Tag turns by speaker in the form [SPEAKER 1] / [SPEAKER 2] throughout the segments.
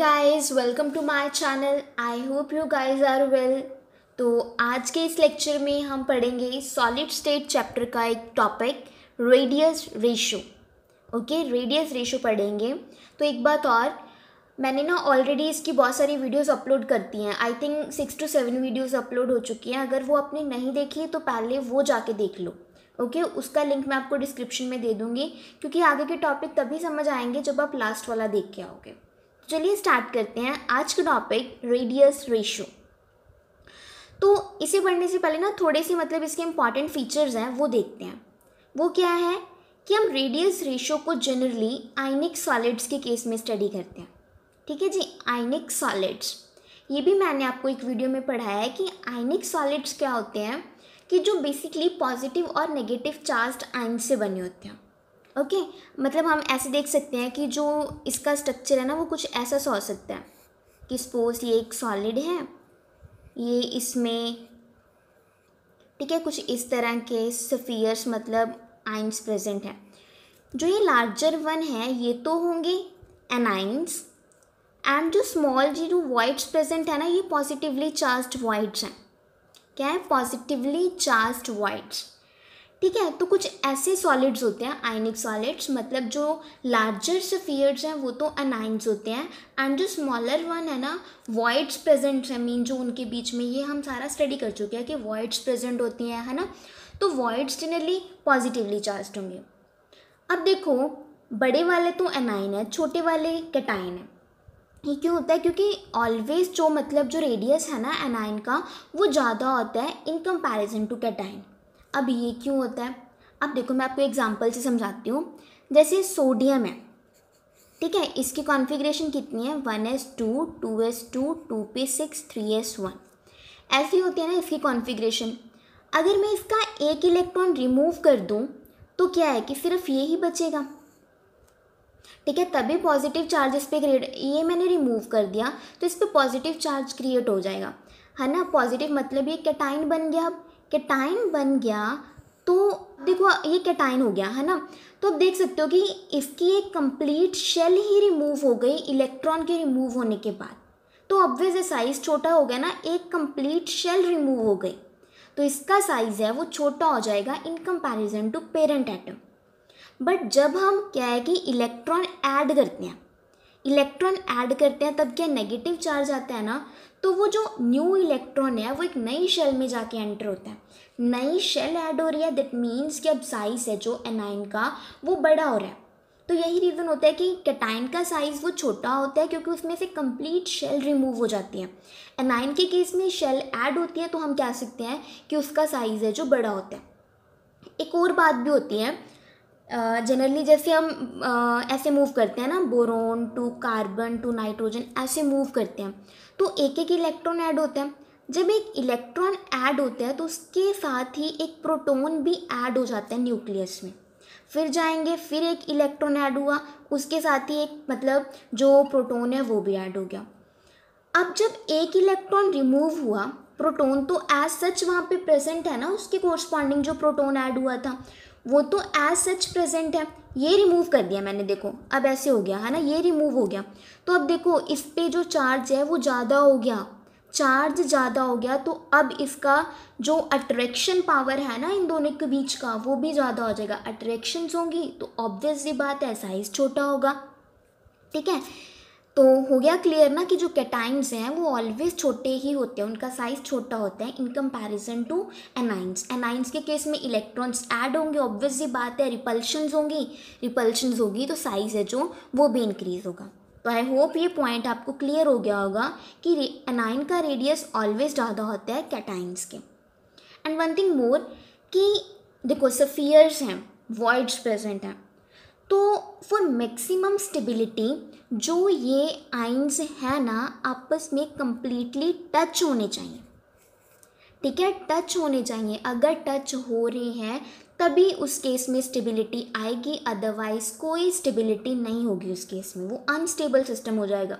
[SPEAKER 1] Guys, welcome to my channel. I hope you guys are well. तो आज के इस लेक्चर में हम पढ़ेंगे सॉलिड स्टेट चैप्टर का एक topic radius ratio. Okay, radius ratio पढ़ेंगे। तो एक बात और, मैंने ना ऑलरेडी इसकी बहुत सारी वीडियोस अपलोड करती हैं। I think 6 to 7 videos upload हो चुकी हैं। अगर वो आपने नहीं देखी है तो पहले वो जाके देख लो। ओके, उसका लिंक मैं आपको डिस्क्रिप्शन में दे दूँगी, क्योंकि आगे के टॉपिक तभी समझ आएंगे जब आप लास्ट वाला देख के आओगे। चलिए स्टार्ट करते हैं आज का टॉपिक रेडियस रेशो। तो इसे पढ़ने से पहले ना थोड़े से इसके इंपॉर्टेंट फीचर्स हैं वो देखते हैं। वो क्या है कि हम रेडियस रेशो को जनरली आयनिक सॉलिड्स के केस में स्टडी करते हैं। ठीक है जी, आयनिक सॉलिड्स। ये भी मैंने आपको एक वीडियो में पढ़ाया है कि आयनिक सॉलिड्स क्या होते हैं, कि जो बेसिकली पॉजिटिव और नेगेटिव चार्ज्ड आयन से बने होते हैं। ओके, हम ऐसे देख सकते हैं कि जो इसका स्ट्रक्चर है ना वो कुछ ऐसा सा हो सकता है कि सपोज ये एक सॉलिड है, ये इसमें ठीक है कुछ इस तरह के स्फीयर्स आयंस प्रेजेंट हैं। जो ये लार्जर वन है ये तो होंगे एनाइंस, एंड जो स्मॉल जी जो वॉइड्स प्रेजेंट है ना ये पॉजिटिवली चार्ज्ड वॉइड्स हैं। क्या है? Positively charged voids. ठीक है, तो कुछ ऐसे सॉलिड्स होते हैं आयनिक सॉलिड्स, जो लार्जर स्फीयर्स हैं वो तो अनाइंस होते हैं, एंड जो स्मॉलर वन है ना वॉइड्स प्रेजेंट है, मीन जो उनके बीच में, ये हम सारा स्टडी कर चुके हैं कि वॉइड्स प्रेजेंट होती हैं, है ना। तो वॉइड्स जनरली पॉजिटिवली चार्ज्ड होंगे। अब देखो, बड़े वाले तो एनाइन है, छोटे वाले कैटाइन है। ये क्यों होता है? क्योंकि ऑलवेज जो रेडियस है ना एनाइन का वो ज़्यादा होता है इन कंपैरिजन टू कैटाइन। अब ये क्यों होता है? अब देखो, मैं आपको एग्जांपल से समझाती हूँ। जैसे सोडियम है, ठीक है, इसकी कॉन्फ़िगरेशन कितनी है? 1s2 2s2 2p6 3s1 ऐसी होती है ना इसकी कॉन्फ़िगरेशन। अगर मैं इसका एक इलेक्ट्रॉन रिमूव कर दूँ तो क्या है कि सिर्फ ये ही बचेगा। ठीक है, तभी पॉजिटिव चार्ज इस पर क्रिएट, ये मैंने रिमूव कर दिया तो इस पर पॉजिटिव चार्ज क्रिएट हो जाएगा, है ना। पॉजिटिव ये कैटाइन बन गया। अब कैटाइन बन गया तो देखो ये कैटाइन हो गया, है ना। तो आप देख सकते हो कि इसकी एक कंप्लीट शेल ही रिमूव हो गई इलेक्ट्रॉन के रिमूव होने के बाद। तो ऑब्वियस साइज़ छोटा हो गया ना, एक कंप्लीट शेल रिमूव हो गई तो इसका साइज़ है वो छोटा हो जाएगा in comparison to parent atom. But जब हम क्या है कि इलेक्ट्रॉन ऐड करते हैं तब क्या नेगेटिव चार्ज आता है ना, तो वो जो न्यू इलेक्ट्रॉन है वो एक नई शेल में जाके एंटर होता है। नई शेल ऐड हो रही है, दैट मीन्स कि अब साइज़ है जो एनाइन का वो बड़ा हो रहा है। तो यही रीज़न होता है कि कैटाइन का साइज़ वो छोटा होता है क्योंकि उसमें से कंप्लीट शेल रिमूव हो जाती है। एनाइन के केस में शेल ऐड होती है तो हम कह सकते हैं कि उसका साइज़ है जो बड़ा होता है। एक और बात भी होती है, जनरली जैसे हम ऐसे मूव करते हैं ना, boron to carbon to nitrogen ऐसे मूव करते हैं तो एक एक इलेक्ट्रॉन ऐड होता है। जब एक इलेक्ट्रॉन ऐड होता है तो उसके साथ ही एक प्रोटॉन भी ऐड हो जाता है न्यूक्लियस में। फिर जाएंगे, फिर एक इलेक्ट्रॉन ऐड हुआ, उसके साथ ही एक जो प्रोटॉन है वो भी ऐड हो गया। अब जब एक इलेक्ट्रॉन रिमूव हुआ, प्रोटॉन तो एज सच वहाँ पे प्रेजेंट है ना, उसके कोरस्पॉन्डिंग जो प्रोटॉन ऐड हुआ था वो तो एज सच प्रेजेंट है। ये रिमूव कर दिया मैंने, देखो अब ऐसे हो गया, है ना, ये रिमूव हो गया। तो अब देखो इस पे जो चार्ज है वो ज़्यादा हो गया, चार्ज ज़्यादा हो गया, तो अब इसका जो अट्रैक्शन पावर है ना इन दोनों के बीच का वो भी ज़्यादा हो जाएगा। अट्रैक्शंस होंगी तो ऑब्वियस सी बात है साइज़ छोटा होगा। ठीक है, तो हो गया क्लियर ना कि जो कैटाइन्स हैं वो ऑलवेज छोटे ही होते हैं, उनका साइज़ छोटा होता है in comparison to anions. Anions के केस में इलेक्ट्रॉन्स ऐड होंगे, ऑब्वियस सी बात है, रिपल्शंस होगी तो साइज़ है जो वो भी इंक्रीज होगा। तो आई होप ये पॉइंट आपको क्लियर हो गया होगा कि एनाइन का रेडियस ऑलवेज ज़्यादा होता है कैटाइन्स के। एंड वन थिंग मोर कि देखो स्फीयर्स हैं, वॉइड्स प्रेजेंट हैं, तो फॉर मैक्सिमम स्टेबिलिटी जो ये आइंस है ना आपस में कंप्लीटली टच होने चाहिए। ठीक है, टच होने चाहिए। अगर टच हो रहे हैं तभी उस केस में स्टेबिलिटी आएगी, अदरवाइज कोई स्टेबिलिटी नहीं होगी उस केस में, वो अनस्टेबल सिस्टम हो जाएगा।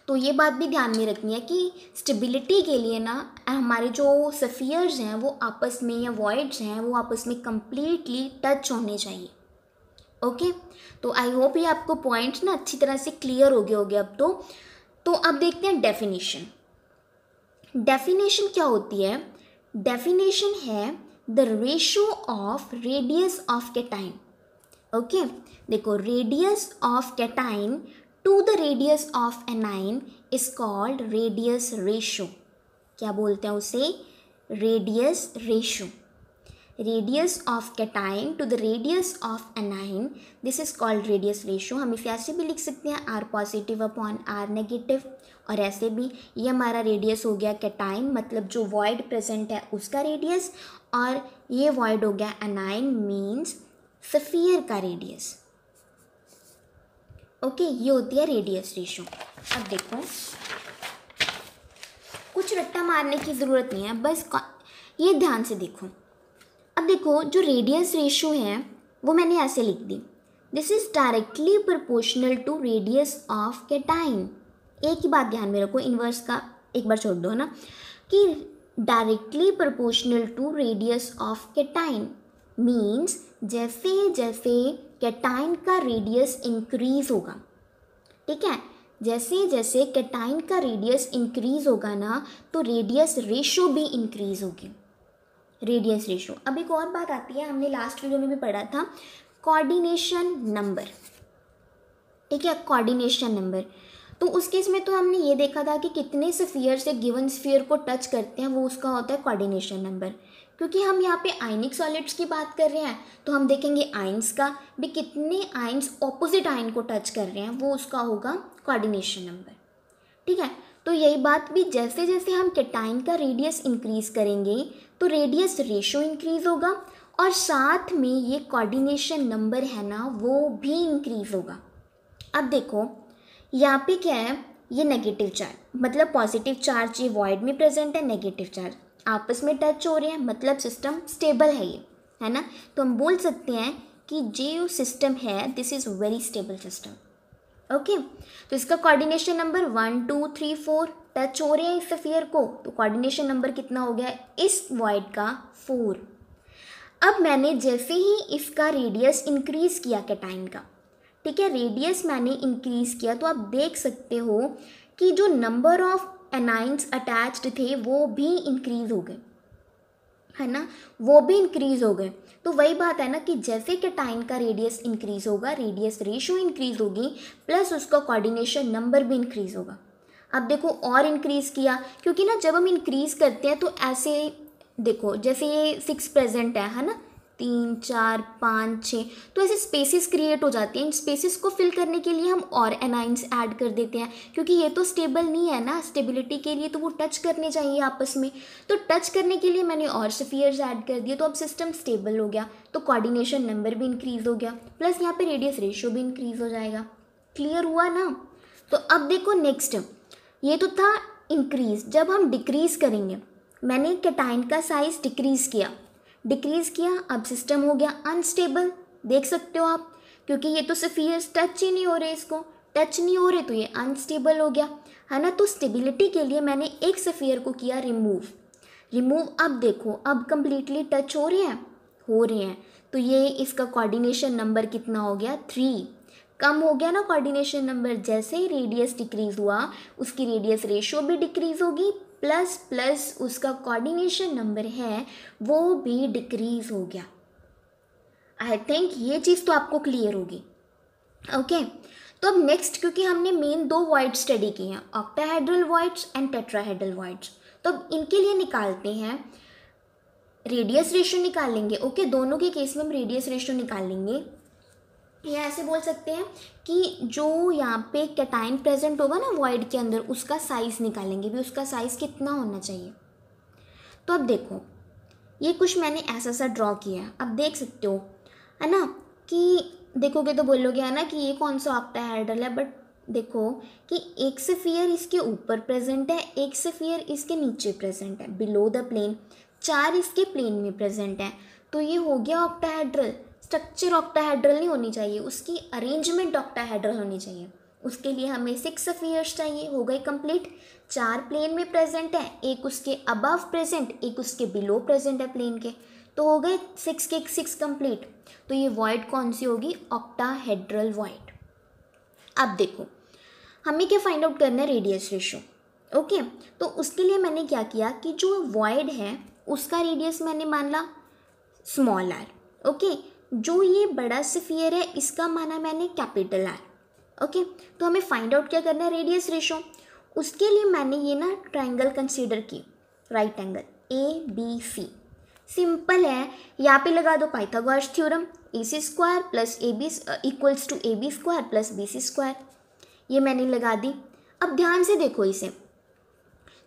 [SPEAKER 1] तो ये बात भी ध्यान में रखनी है कि स्टेबिलिटी के लिए ना हमारे जो स्फीयर्स हैं वो आपस में, या वॉइड्स हैं वो आपस में कंप्लीटली टच होने चाहिए। ओके, तो आई होप ये आपको पॉइंट्स ना अच्छी तरह से क्लियर हो गए होंगे अब तो अब देखते हैं डेफिनेशन। डेफिनेशन क्या होती है? डेफिनेशन है the ratio of radius of cation. Okay, देखो radius of cation to the radius of anion is called radius ratio. क्या बोलते हैं उसे? Radius ratio. Radius of cation to the radius of anion, this is called radius ratio. हम इसे ऐसे भी लिख सकते हैं r positive upon r negative, और ऐसे भी ये हमारा रेडियस हो गया कैटाइन, मतलब जो वॉइड प्रेजेंट है उसका रेडियस, और ये वॉइड हो गया एनाइन मीन्स सफियर का रेडियस। ओके, ये होती है रेडियस रेशियो। अब देखो, कुछ रट्टा मारने की ज़रूरत नहीं है, बस ये ध्यान से देखो। अब देखो, जो रेडियस रेशियो है वो मैंने ऐसे लिख दी, this is directly proportional to radius of cation. एक ही बात ध्यान में रखो, इन्वर्स का एक बार छोड़ दो, है ना, कि directly proportional to radius of cation means जैसे जैसे कैटाइन का रेडियस इंक्रीज होगा, ठीक है, जैसे जैसे कैटाइन का रेडियस इंक्रीज होगा ना, तो रेडियस रेशियो भी इंक्रीज होगी। Radius ratio. अब एक और बात आती है, हमने लास्ट वीडियो में भी पढ़ा था, कोऑर्डिनेशन नंबर, ठीक है, कोऑर्डिनेशन नंबर। तो उस केस में तो हमने ये देखा था कि कितने स्फीयर से गिवन स्फीयर को टच करते हैं, वो उसका होता है कोऑर्डिनेशन नंबर। क्योंकि हम यहाँ पे आयनिक सॉलिड्स की बात कर रहे हैं, तो हम देखेंगे आयंस का भी, कितने आयंस ऑपोजिट आयन को टच कर रहे हैं, वो उसका होगा कोऑर्डिनेशन नंबर, ठीक है। तो यही बात भी, जैसे जैसे हम कैटाइन का रेडियस इंक्रीज करेंगे तो रेडियस रेशियो इंक्रीज होगा, और साथ में ये कोऑर्डिनेशन नंबर है ना वो भी इंक्रीज होगा। अब देखो यहाँ पे क्या है, ये नेगेटिव चार्ज, मतलब पॉजिटिव चार्ज ये वॉइड में प्रेजेंट है, नेगेटिव चार्ज आपस में टच हो रहे हैं, मतलब सिस्टम स्टेबल है ये, है ना। तो हम बोल सकते हैं कि जो सिस्टम है this is very stable system. Okay, तो इसका कोऑर्डिनेशन नंबर 1 2 3 4 टच हो रहे हैं इस स्फीयर को, तो कोऑर्डिनेशन नंबर कितना हो गया इस वॉइड का? 4। अब मैंने जैसे ही इसका रेडियस इंक्रीज किया कैटाइन का, ठीक है, रेडियस मैंने इंक्रीज किया, तो आप देख सकते हो कि जो नंबर ऑफ एनाइंस अटैच्ड थे वो भी इंक्रीज हो गए, है ना, वो भी इंक्रीज हो गए। तो वही बात है ना कि जैसे कैटाइन का रेडियस इंक्रीज होगा, रेडियस रेशियो इंक्रीज होगी, प्लस उसका कोऑर्डिनेशन नंबर भी इंक्रीज होगा। अब देखो और इंक्रीज किया, क्योंकि ना जब हम इंक्रीज करते हैं तो ऐसे देखो, जैसे ये 6 प्रेजेंट है ना, 3 4 5 6, तो ऐसे स्पेसिस क्रिएट हो जाती हैं। इन स्पेसिस को फिल करने के लिए हम और एनाइंस ऐड कर देते हैं, क्योंकि ये तो स्टेबल नहीं है ना, स्टेबिलिटी के लिए तो वो टच करने चाहिए आपस में, तो टच करने के लिए मैंने और स्फीयर्स ऐड कर दिए, तो अब सिस्टम स्टेबल हो गया, तो कोऑर्डिनेशन नंबर भी इंक्रीज हो गया, प्लस यहाँ पे रेडियस रेशियो भी इंक्रीज हो जाएगा। क्लियर हुआ ना? तो अब देखो नेक्स्ट, ये तो था इंक्रीज। जब हम डिक्रीज करेंगे, मैंने कैटाइन का साइज डिक्रीज किया, अब सिस्टम हो गया अनस्टेबल, देख सकते हो आप, क्योंकि ये तो स्फीयर्स टच ही नहीं हो रहे, इसको टच नहीं हो रहे, तो ये अनस्टेबल हो गया, है ना। तो स्टेबिलिटी के लिए मैंने एक स्फीयर को किया रिमूव। अब देखो, अब कंप्लीटली टच हो रहे हैं, तो ये इसका कोऑर्डिनेशन नंबर कितना हो गया? 3। कम हो गया ना कोऑर्डिनेशन नंबर, जैसे ही रेडियस डिक्रीज हुआ उसकी रेडियस रेशियो भी डिक्रीज होगी, प्लस उसका कोऑर्डिनेशन नंबर है वो भी डिक्रीज हो गया। आई थिंक ये चीज़ तो आपको क्लियर होगी। ओके, तो अब नेक्स्ट, क्योंकि हमने मेन 2 वॉइड स्टडी की हैं, octahedral voids and tetrahedral voids, तो अब इनके लिए निकालते हैं रेडियस रेशियो निकालेंगे। ओके, दोनों के केस में हम रेडियस रेशियो निकाल लेंगे। या ऐसे बोल सकते हैं कि जो यहाँ पे कैटाइन प्रेजेंट होगा ना वॉइड के अंदर, उसका साइज़ निकालेंगे भी, उसका साइज़ कितना होना चाहिए। तो अब देखो, ये कुछ मैंने ऐसा सा ड्रॉ किया है, अब देख सकते हो, है ना, कि देखोगे तो बोलोगे है ना कि ये कौन सा ऑक्टाहेड्रल है, बट देखो कि एक स्फीयर इसके ऊपर प्रेजेंट है, एक स्फीयर इसके नीचे प्रेजेंट है, बिलो द प्लेन, 4 इसके प्लेन में प्रेजेंट है, तो ये हो गया ऑक्टाहेड्रल। स्ट्रक्चर ऑक्टाहेड्रल नहीं होनी चाहिए, उसकी अरेंजमेंट ऑक्टाहेड्रल होनी चाहिए। उसके लिए हमें 6 स्फीयर्स चाहिए, हो गए कंप्लीट। 4 प्लेन में प्रेजेंट है, एक उसके अबव प्रेजेंट, एक उसके बिलो प्रेजेंट है प्लेन के, तो हो गए 6 के 6 कंप्लीट। तो ये वॉइड कौन सी होगी, ऑक्टाहेड्रल वॉइड। अब देखो हमें क्या फाइंड आउट करना है, रेडियस रेशो। ओके, तो उसके लिए मैंने क्या किया कि जो वॉइड है उसका रेडियस मैंने मान ला स्मॉल आर। ओके, जो ये बड़ा स्फीयर है इसका माना मैंने कैपिटल आर। ओके, तो हमें फाइंड आउट क्या करना है, रेडियस रेशो। उसके लिए मैंने ये ना ट्राइंगल कंसीडर की, राइट एंगल ABC। सिंपल है, यहाँ पे लगा दो Pythagoras theorem, AC square plus AB equals to AB square plus BC square. ये मैंने लगा दी। अब ध्यान से देखो इसे,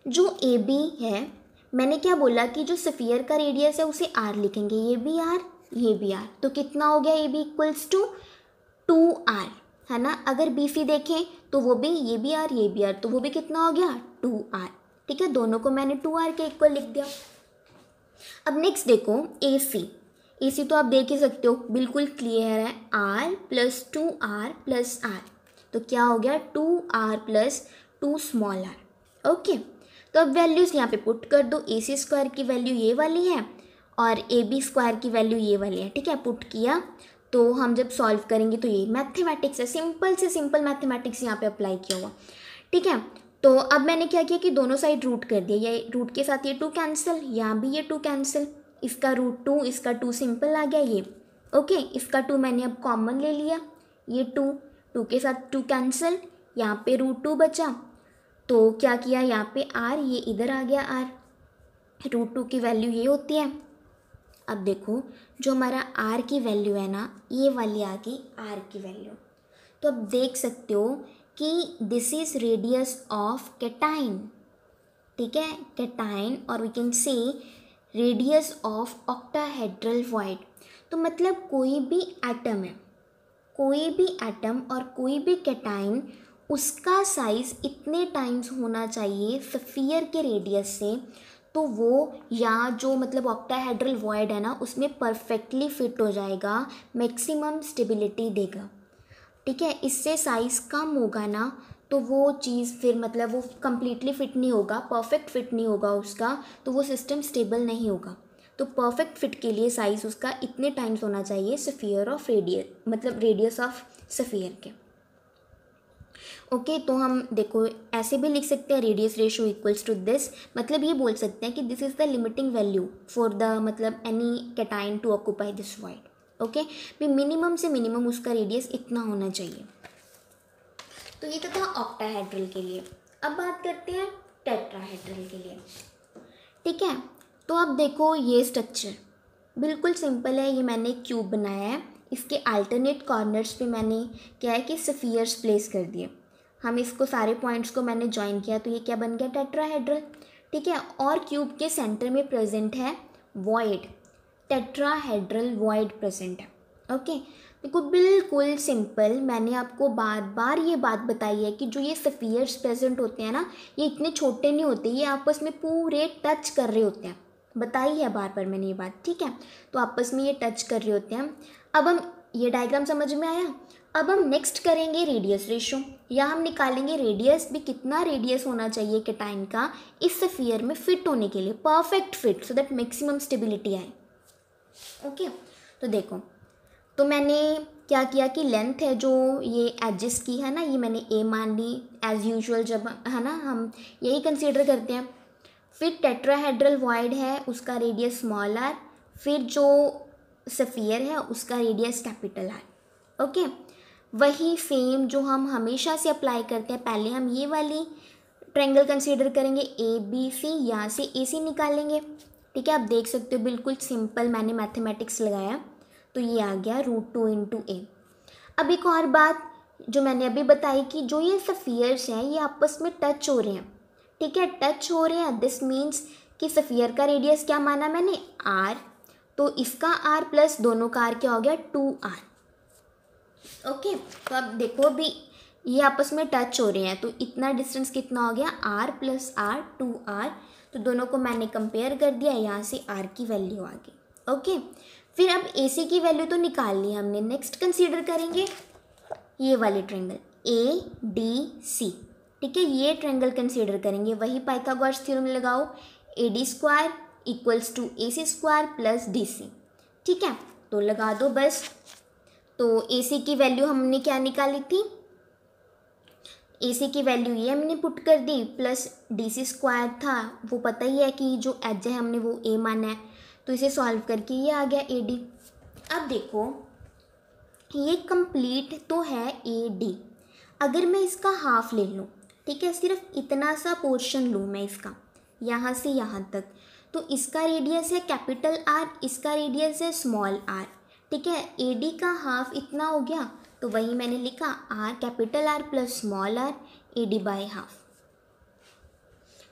[SPEAKER 1] जो AB है मैंने क्या बोला कि जो स्फीयर का रेडियस है उसे R लिखेंगे, ये भी R ये भी R, तो कितना हो गया, AB इक्वल्स टू 2R, है ना। अगर BC देखें तो वो भी, ये भी R ये भी R, तो वो भी कितना हो गया 2R। ठीक है, दोनों को मैंने 2R के इक्वल लिख दिया। अब नेक्स्ट देखो AC तो आप देख ही सकते हो, बिल्कुल क्लियर है, R plus 2R plus R, तो क्या हो गया 2R plus 2 small r। Okay, तो अब वैल्यूज़ यहाँ पे पुट कर दो, AC स्क्वायर की वैल्यू ये वाली है और AB स्क्वायर की वैल्यू ये वाली है। ठीक है, पुट किया तो हम जब सॉल्व करेंगे तो ये मैथमेटिक्स है, सिंपल से सिंपल मैथमेटिक्स यहाँ पे अप्लाई किया हुआ। ठीक है, तो अब मैंने क्या किया कि दोनों साइड रूट कर दिया, ये रूट के साथ ये 2 कैंसिल, यहाँ भी ये 2 कैंसिल, इसका रूट 2 इसका 2 सिंपल आ गया ये। ओके, इसका 2 मैंने अब कॉमन ले लिया, ये 2 के साथ 2 कैंसिल, यहाँ पे रूट 2 बचा, तो क्या किया यहाँ पे r, ये इधर आ गया r, रूट 2 की वैल्यू ये होती है। अब देखो जो हमारा r की वैल्यू है ना, ये वाली आ गई r की वैल्यू। तो अब देख सकते हो कि this is radius of cation. ठीक है, कैटाइन, और we can say radius of octahedral void. तो मतलब कोई भी एटम है, कोई भी एटम और कोई भी कैटाइन, उसका साइज़ इतने टाइम्स होना चाहिए स्फीयर के रेडियस से, तो वो या जो मतलब ऑक्टाहेड्रल वॉइड है ना उसमें परफेक्टली फिट हो जाएगा, मैक्सिमम स्टेबिलिटी देगा। ठीक है, इससे साइज़ कम होगा ना तो वो चीज़ फिर मतलब वो कम्प्लीटली फिट नहीं होगा, परफेक्ट फिट नहीं होगा उसका, तो वो सिस्टम स्टेबल नहीं होगा। तो परफेक्ट फिट के लिए साइज़ उसका इतने टाइम्स होना चाहिए स्फीयर ऑफ रेडियस, मतलब रेडियस ऑफ स्फीयर के। ओके, तो हम देखो ऐसे भी लिख सकते हैं, radius ratio equals to this, मतलब ये बोल सकते हैं कि this is the limiting value for the मतलब any cation to occupy this void. Okay, भी मिनिमम से मिनिमम उसका रेडियस इतना होना चाहिए। तो ये तो था ऑक्टाहेड्रल के लिए। अब बात करते हैं टेट्राहेड्रल के लिए। ठीक है, तो अब देखो ये स्ट्रक्चर बिल्कुल सिंपल है, ये मैंने क्यूब बनाया है, इसके अल्टरनेट कॉर्नर्स पे मैंने क्या है कि स्फीयर्स प्लेस कर दिए, हम इसको सारे पॉइंट्स को मैंने ज्वाइन किया, तो ये क्या बन गया टेट्राहेड्रल। ठीक है, और क्यूब के सेंटर में प्रेजेंट है वॉइड, टेट्राहेड्रल वॉइड प्रेजेंट है। ओके, देखो बिल्कुल सिंपल, मैंने आपको बार बार ये बात बताई है कि जो ये स्फीयर्स प्रेजेंट होते हैं ना, ये इतने छोटे नहीं होते, ये आपस में पूरे टच कर रहे होते हैं, बताई है बार बार मैंने ये बात। ठीक है, तो आपस में ये टच कर रहे होते हैं। अब हम ये डायग्राम समझ में आया। अब हम नेक्स्ट करेंगे रेडियस रेशो, या हम निकालेंगे रेडियस भी, कितना रेडियस होना चाहिए कैटाइन का इस स्फीयर में फिट होने के लिए, perfect fit, so that maximum stability आए। ओके, तो देखो, तो मैंने क्या किया कि लेंथ है जो ये एजेस की है ना, ये मैंने a मान ली एज यूजुअल, जब है ना हम यही कंसीडर करते हैं। फिर टेट्राहेड्रल वॉइड है, उसका रेडियस स्मॉल r, फिर जो स्फीयर है उसका रेडियस कैपिटल R। ओके, वही सेम जो हम हमेशा से अप्लाई करते हैं, पहले हम ये वाली ट्रायंगल कंसीडर करेंगे ABC, यहाँ से AC निकालेंगे। ठीक है, आप देख सकते हो बिल्कुल सिंपल मैंने मैथमेटिक्स लगाया, तो ये आ गया √2 × a। अब एक और बात जो मैंने अभी बताई कि जो ये स्फीयर्स हैं ये आपस में टच हो रहे हैं। ठीक है, टच हो रहे हैं, दिस मीन्स कि स्फीयर का रेडियस क्या माना मैंने r, तो इसका r प्लस दोनों का r क्या हो गया 2r। ओके, तो अब देखो भी ये आपस में टच हो रहे हैं, तो इतना डिस्टेंस कितना हो गया r प्लस r 2r, तो दोनों को मैंने कंपेयर कर दिया, यहाँ से r की वैल्यू आ गई। ओके, फिर अब AC की वैल्यू तो निकाल ली हमने, नेक्स्ट कंसीडर करेंगे ये वाले ट्रायंगल ADC। ठीक है, ये ट्रायंगल कंसीडर करेंगे, वही पाइथागोरस थ्योरम लगाओ, AD square equals to AC square plus DC। ठीक है, तो लगा दो बस। तो AC की वैल्यू हमने क्या निकाली थी, AC की वैल्यू ये हमने पुट कर दी, प्लस DC स्क्वायर था, वो पता ही है कि जो एच है हमने वो A माना है, तो इसे सॉल्व करके ये आ गया AD। अब देखो ये कंप्लीट तो है AD, अगर मैं इसका हाफ ले लूँ, ठीक है, सिर्फ इतना सा पोर्शन लूँ मैं इसका, यहाँ से यहाँ तक, तो इसका रेडियस है कैपिटल R, इसका रेडियस है स्मॉल r। ठीक है, AD का हाफ इतना हो गया, तो वही मैंने लिखा R capital R plus small r AD by half.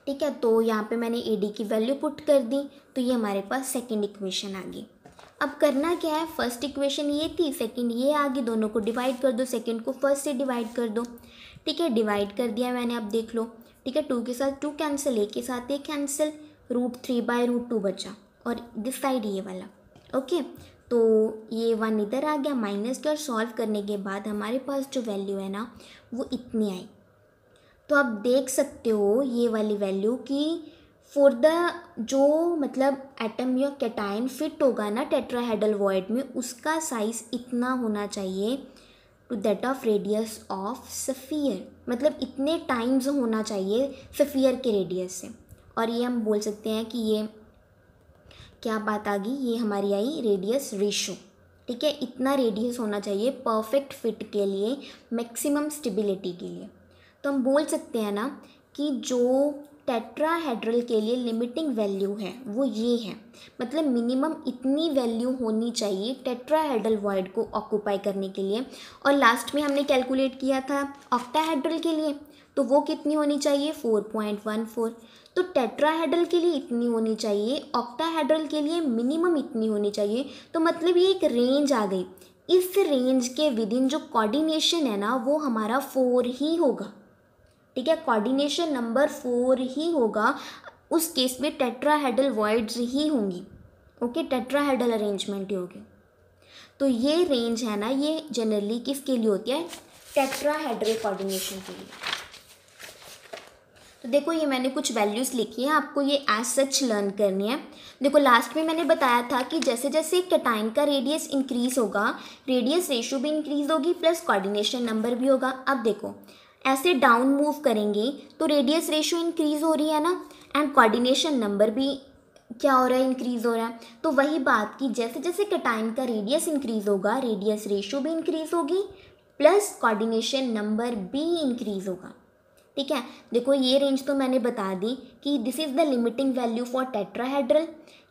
[SPEAKER 1] ठीक है, तो यहाँ पे मैंने AD की वैल्यू पुट कर दी, तो ये हमारे पास सेकंड इक्वेशन आ गई। अब करना क्या है, फर्स्ट इक्वेशन ये थी, सेकंड ये आ गई, दोनों को डिवाइड कर दो, सेकंड को फर्स्ट से डिवाइड कर दो। ठीक है, डिवाइड कर दिया मैंने, अब देख लो। ठीक है, 2 के साथ 2 कैंसिल, 1 के साथ 1 कैंसिल, √3/√2 बचा, और दिस साइड ये वाला। ओके, तो ये 1 इधर आ गया, माइनस के, और सॉल्व करने के बाद हमारे पास जो वैल्यू है ना वो इतनी आई। तो आप देख सकते हो ये वाली वैल्यू कि फॉर द जो मतलब एटम या कैटायन फिट होगा ना टेट्राहेड्रल वॉइड में, उसका साइज इतना होना चाहिए to that of radius of sphere, मतलब इतने टाइम्स होना चाहिए सफ़ियर के रेडियस से। और ये हम बोल सकते हैं कि ये क्या बात आ गई, ये हमारी आई रेडियस रेशो। ठीक है, इतना रेडियस होना चाहिए परफेक्ट फिट के लिए, मैक्सिमम स्टेबिलिटी के लिए। तो हम बोल सकते हैं ना कि जो टेट्राहेड्रल के लिए लिमिटिंग वैल्यू है वो ये है, मतलब मिनिमम इतनी वैल्यू होनी चाहिए टेट्राहेड्रल वॉइड को ऑक्यूपाई करने के लिए। और लास्ट में हमने कैलकुलेट किया था ऑक्टाहेड्रल के लिए, तो वो कितनी होनी चाहिए 4.14। तो टेट्राहेड्रल के लिए इतनी होनी चाहिए, ऑक्टाहेड्रल के लिए मिनिमम इतनी होनी चाहिए। तो मतलब ये एक रेंज आ गई, इस रेंज के विद इन जो कोऑर्डिनेशन है ना वो हमारा 4 ही होगा। ठीक है, कोऑर्डिनेशन नंबर 4 ही होगा, उस केस में टेट्राहेड्रल वॉइड्स ही होंगी। ओके, टेट्राहेड्रल अरेंजमेंट ही होगी। तो ये रेंज है ना, ये जनरली किसके लिए होती है, टेट्राहेड्रल कोऑर्डिनेशन के लिए। तो देखो ये मैंने कुछ वैल्यूज़ लिखी हैं, आपको ये एज सच लर्न करनी है। देखो लास्ट में मैंने बताया था कि जैसे जैसे कैटायन का रेडियस इंक्रीज होगा, रेडियस रेशो भी इंक्रीज होगी, प्लस कोऑर्डिनेशन नंबर भी होगा। अब देखो ऐसे डाउन मूव करेंगे तो रेडियस रेशो इंक्रीज हो रही है ना, एंड कोऑर्डिनेशन नंबर भी क्या हो रहा है, इंक्रीज हो रहा है। तो वही बात कि जैसे जैसे कैटायन का रेडियस इंक्रीज होगा, रेडियस रेशो भी इंक्रीज होगी, प्लस कोऑर्डिनेशन नंबर भी इंक्रीज होगा। ठीक है, देखो ये रेंज तो मैंने बता दी कि this is the limiting value for tetrahedral,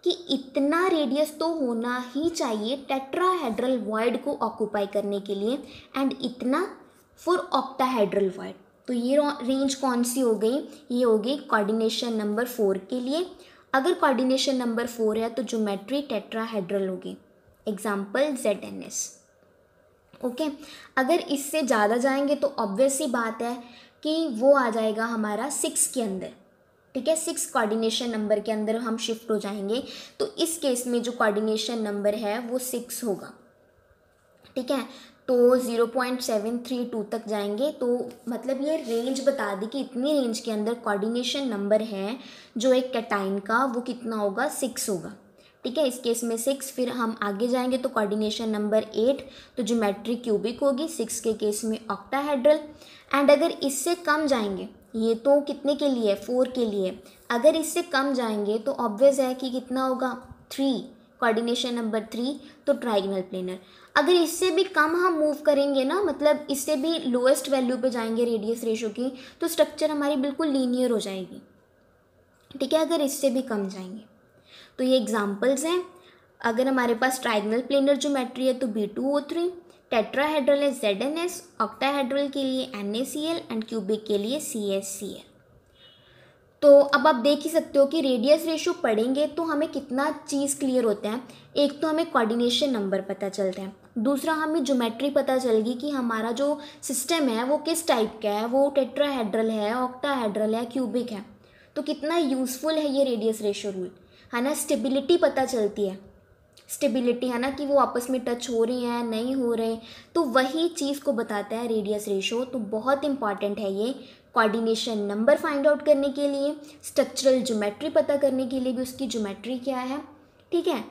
[SPEAKER 1] कि इतना रेडियस तो होना ही चाहिए टेट्राहेड्रल वॉइड को ऑक्यूपाई करने के लिए, एंड इतना फॉर ऑक्टाहेड्रल वॉइड। तो ये रेंज कौन सी हो गई, ये हो गई कोऑर्डिनेशन नंबर 4 के लिए। अगर कोऑर्डिनेशन नंबर 4 है तो ज्योमेट्री टेट्राहेड्रल होगी, एग्जाम्पल ZNS। ओके, अगर इससे ज़्यादा जाएंगे तो ऑब्वियस सी बात है कि वो आ जाएगा हमारा 6 के अंदर। ठीक है, 6 कोऑर्डिनेशन नंबर के अंदर हम शिफ्ट हो जाएंगे, तो इस केस में जो कोऑर्डिनेशन नंबर है वो 6 होगा। ठीक है, तो 0.732 तक जाएंगे, तो मतलब ये रेंज बता दी कि इतनी रेंज के अंदर कोऑर्डिनेशन नंबर है जो एक कैटायन का, वो कितना होगा 6 होगा। ठीक है, इस केस में 6, फिर हम आगे जाएंगे तो कोऑर्डिनेशन नंबर 8, तो ज्योमेट्री क्यूबिक होगी, 6 के केस में ऑक्टाहेड्रल। एंड अगर इससे कम जाएंगे, ये तो कितने के लिए 4 के लिए, अगर इससे कम जाएंगे तो ऑब्वियस है कि कितना होगा 3, कोऑर्डिनेशन नंबर 3, तो ट्राइगोनल प्लेनर। अगर इससे भी कम हम मूव करेंगे ना, मतलब इससे भी लोएस्ट वैल्यू पे जाएंगे रेडियस रेशो की, तो स्ट्रक्चर हमारी बिल्कुल लीनियर हो जाएगी। ठीक है, अगर इससे भी कम जाएंगे तो ये एग्जांपल्स हैं। अगर हमारे पास ट्राइगोनल प्लेनर ज्योमेट्री है तो B2O3, टेट्राहेड्रल है ZNS, ऑक्टाहेड्रल के लिए NaCl, एंड क्यूबिक के लिए CsCl। तो अब आप देख ही सकते हो कि रेडियस रेशो पढ़ेंगे तो हमें कितना चीज़ क्लियर होता है। एक तो हमें कोऑर्डिनेशन नंबर पता चलता है, दूसरा हमें ज्योमेट्री पता चलेगी कि हमारा जो सिस्टम है वो किस टाइप का है, वो टेट्राहेड्रल है, ऑक्टाहेड्रल है, क्यूबिक है। तो कितना यूज़फुल है ये रेडियस रेशो रूल, है ना। स्टेबिलिटी पता चलती है, स्टेबिलिटी है ना, कि वो आपस में टच हो रहे हैं नहीं हो रहे, तो वही चीज़ को बताता है रेडियस रेशो। तो बहुत इंपॉर्टेंट है ये कोऑर्डिनेशन नंबर फाइंड आउट करने के लिए, स्ट्रक्चरल ज्योमेट्री पता करने के लिए भी उसकी ज्योमेट्री क्या है, ठीक है।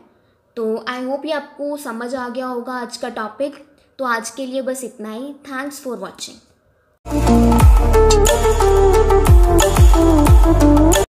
[SPEAKER 1] तो आई होप ये आपको समझ आ गया होगा आज का टॉपिक। तो आज के लिए बस इतना ही। Thanks for watching.